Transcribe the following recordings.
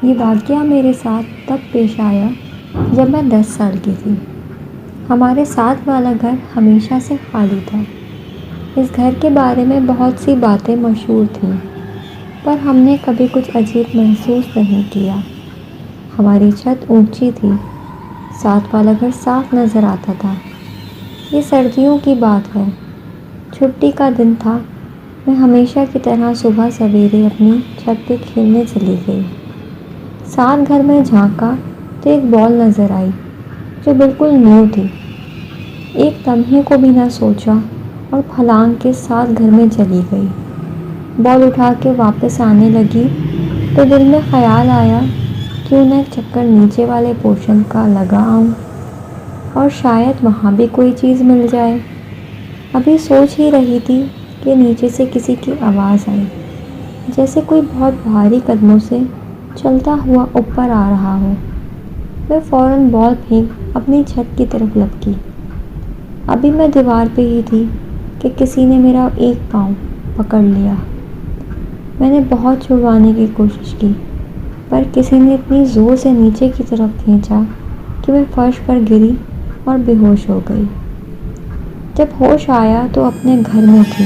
یہ واقعہ میرے ساتھ تب پیش آیا جب میں 10 سال کی تھی۔ ہمارے ساتھ والا گھر ہمیشہ سے خالی تھا۔ اس گھر کے بارے میں بہت سی باتیں مشہور تھیں، پر ہم نے کبھی کچھ عجیب محسوس نہیں کیا۔ ہماری چھت اونچی تھی، ساتھ والا گھر صاف نظر آتا تھا۔ یہ سردیوں کی بات ہے، چھٹی کا دن تھا۔ میں ہمیشہ کی طرح صبح سویرے اپنی چھت پہ کھیلنے چلی گئی۔ ساتھ گھر میں جھانکا تو ایک بال نظر آئی جو بالکل نیو تھی۔ ایک لمحے کو بھی نہ سوچا اور پھلانگ کے ساتھ گھر میں چلی گئی۔ بال اٹھا کے واپس آنے لگی تو دل میں خیال آیا کیوں نہ ایک چکر نیچے والے پورشن کا لگا آؤں اور شاید وہاں بھی کوئی چیز مل جائے۔ ابھی سوچ ہی رہی تھی کہ نیچے سے کسی کی آواز آئی، جیسے کوئی بہت بھاری قدموں سے چلتا ہوا اوپر آ رہا ہو۔ میں فوراً بال پھینک اپنی چھت کی طرف لپکی۔ ابھی میں دیوار پہ ہی تھی کہ کسی نے میرا ایک پاؤں پکڑ لیا۔ میں نے بہت چھڑوانے کی کوشش کی، پر کسی نے اتنی زور سے نیچے کی طرف کھینچا کہ میں فرش پر گری اور بے ہوش ہو گئی۔ جب ہوش آیا تو اپنے گھر میں تھی۔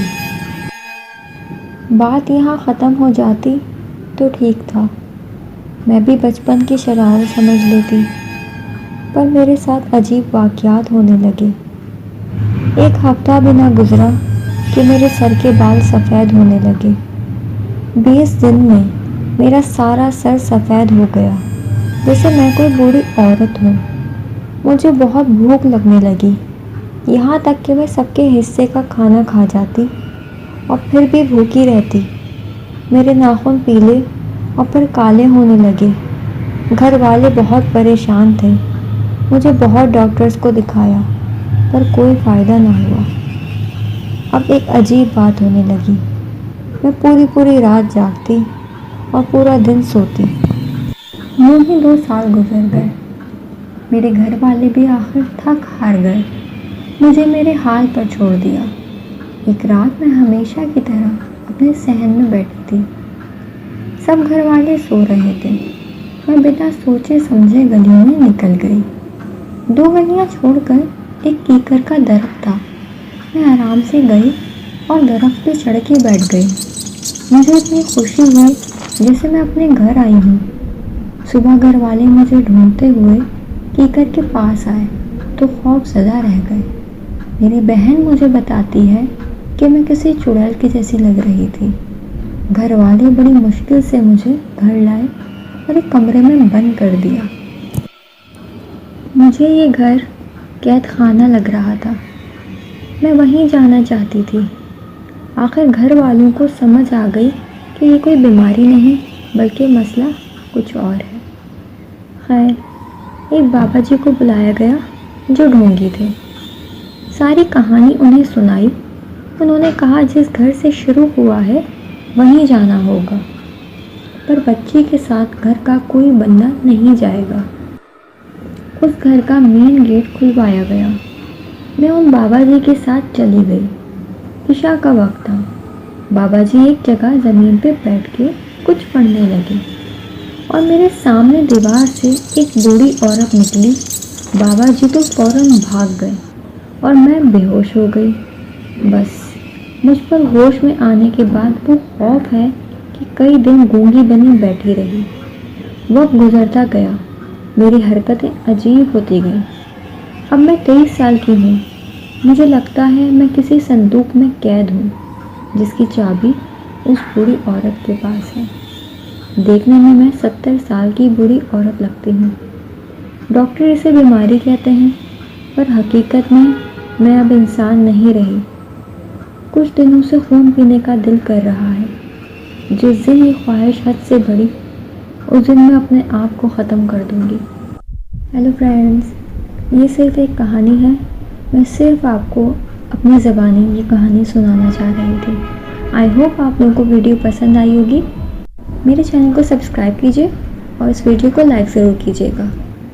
بات یہاں ختم ہو جاتی تو ٹھیک تھا، میں بھی بچپن کی شرارت سمجھ لیتی، پر میرے ساتھ عجیب واقعات ہونے لگے۔ ایک ہفتہ بھی نہ گزرا کہ میرے سر کے بال سفید ہونے لگے۔ 20 دن میں میرا سارا سر سفید ہو گیا، جیسے میں کوئی بوڑھی عورت ہوں۔ مجھے بہت بھوک لگنے لگی، یہاں تک کہ میں سب کے حصے کا کھانا کھا جاتی اور پھر بھی بھوکی رہتی۔ میرے ناخن پیلے اور پھر کالے ہونے لگے۔ گھر والے بہت پریشان تھے۔ مجھے بہت ڈاکٹرز کو دکھایا، پر کوئی فائدہ نہ ہوا۔ اب ایک عجیب بات ہونے لگی، میں پوری رات جاگتی اور پورا دن سوتی۔ یوں ہی 2 سال گزر گئے۔ میرے گھر والے بھی آخر تھک ہار گئے، مجھے میرے حال پر چھوڑ دیا۔ ایک رات میں ہمیشہ کی طرح اپنے صحن میں بیٹھی تھی۔ سب گھر والے سو رہے تھے۔ میں بنا سوچے سمجھے گلیوں میں نکل گئی۔ 2 گلیاں چھوڑ کر ایک کیکر کا درخت تھا۔ میں آرام سے گئی اور درخت پہ چڑھ کے بیٹھ گئی۔ مجھے اتنی خوشی ہوئی جیسے میں اپنے گھر آئی ہوں۔ صبح گھر والے مجھے ڈھونڈتے ہوئے کیکر کے پاس آئے تو خوف زدہ رہ گئے۔ میری بہن مجھے بتاتی ہے کہ میں کسی چڑیل کی جیسی لگ رہی تھی۔ گھر والے بڑی مشکل سے مجھے گھر لائے اور ایک کمرے میں بند کر دیا۔ مجھے یہ گھر قید خانہ لگ رہا تھا۔ میں وہیں جانا چاہتی تھی۔ آخر گھر والوں کو سمجھ آ گئی کہ یہ کوئی بیماری نہیں بلکہ مسئلہ کچھ اور ہے۔ خیر، ایک بابا جی کو بلایا گیا جو ڈھونگی تھے۔ ساری کہانی انہیں سنائی۔ انہوں نے کہا جس گھر سے شروع ہوا ہے وہیں جانا ہوگا، پر بچی کے ساتھ گھر کا کوئی بندہ نہیں جائے گا۔ اس گھر کا مین گیٹ کھلوایا گیا۔ میں ان بابا جی کے ساتھ چلی گئی۔ عشاء کا وقت تھا۔ بابا جی ایک جگہ زمین پہ بیٹھ کے کچھ پڑھنے لگے اور میرے سامنے دیوار سے ایک بوڑھی عورت نکلی۔ بابا جی تو فوراً بھاگ گئے اور میں بے ہوش ہو گئی۔ بس مجھ پر ہوش میں آنے کے بعد وہ خوف ہے کہ کئی دن گونگی بنی بیٹھی رہی۔ وقت گزرتا گیا، میری حرکتیں عجیب ہوتی گئیں۔ اب میں 23 سال کی ہوں۔ مجھے لگتا ہے میں کسی صندوق میں قید ہوں جس کی چابی اس بوڑھی عورت کے پاس ہے۔ دیکھنے میں 70 سال کی بوڑھی عورت لگتی ہوں۔ ڈاکٹر اسے بیماری کہتے ہیں، پر حقیقت میں اب انسان نہیں رہی۔ کچھ دنوں سے خون پینے کا دل کر رہا ہے۔ جس دن یہ خواہش حد سے بڑھی اس دن میں اپنے آپ کو ختم کر دوں گی۔ ہیلو فرینڈز، یہ صرف ایک کہانی ہے۔ میں صرف آپ کو اپنی زبانی یہ کہانی سنانا چاہ رہی تھی۔ آئی ہوپ آپ لوگوں کو ویڈیو پسند آئی ہوگی۔ میرے چینل کو سبسکرائب کیجیے اور اس ویڈیو کو لائک ضرور کیجیے گا۔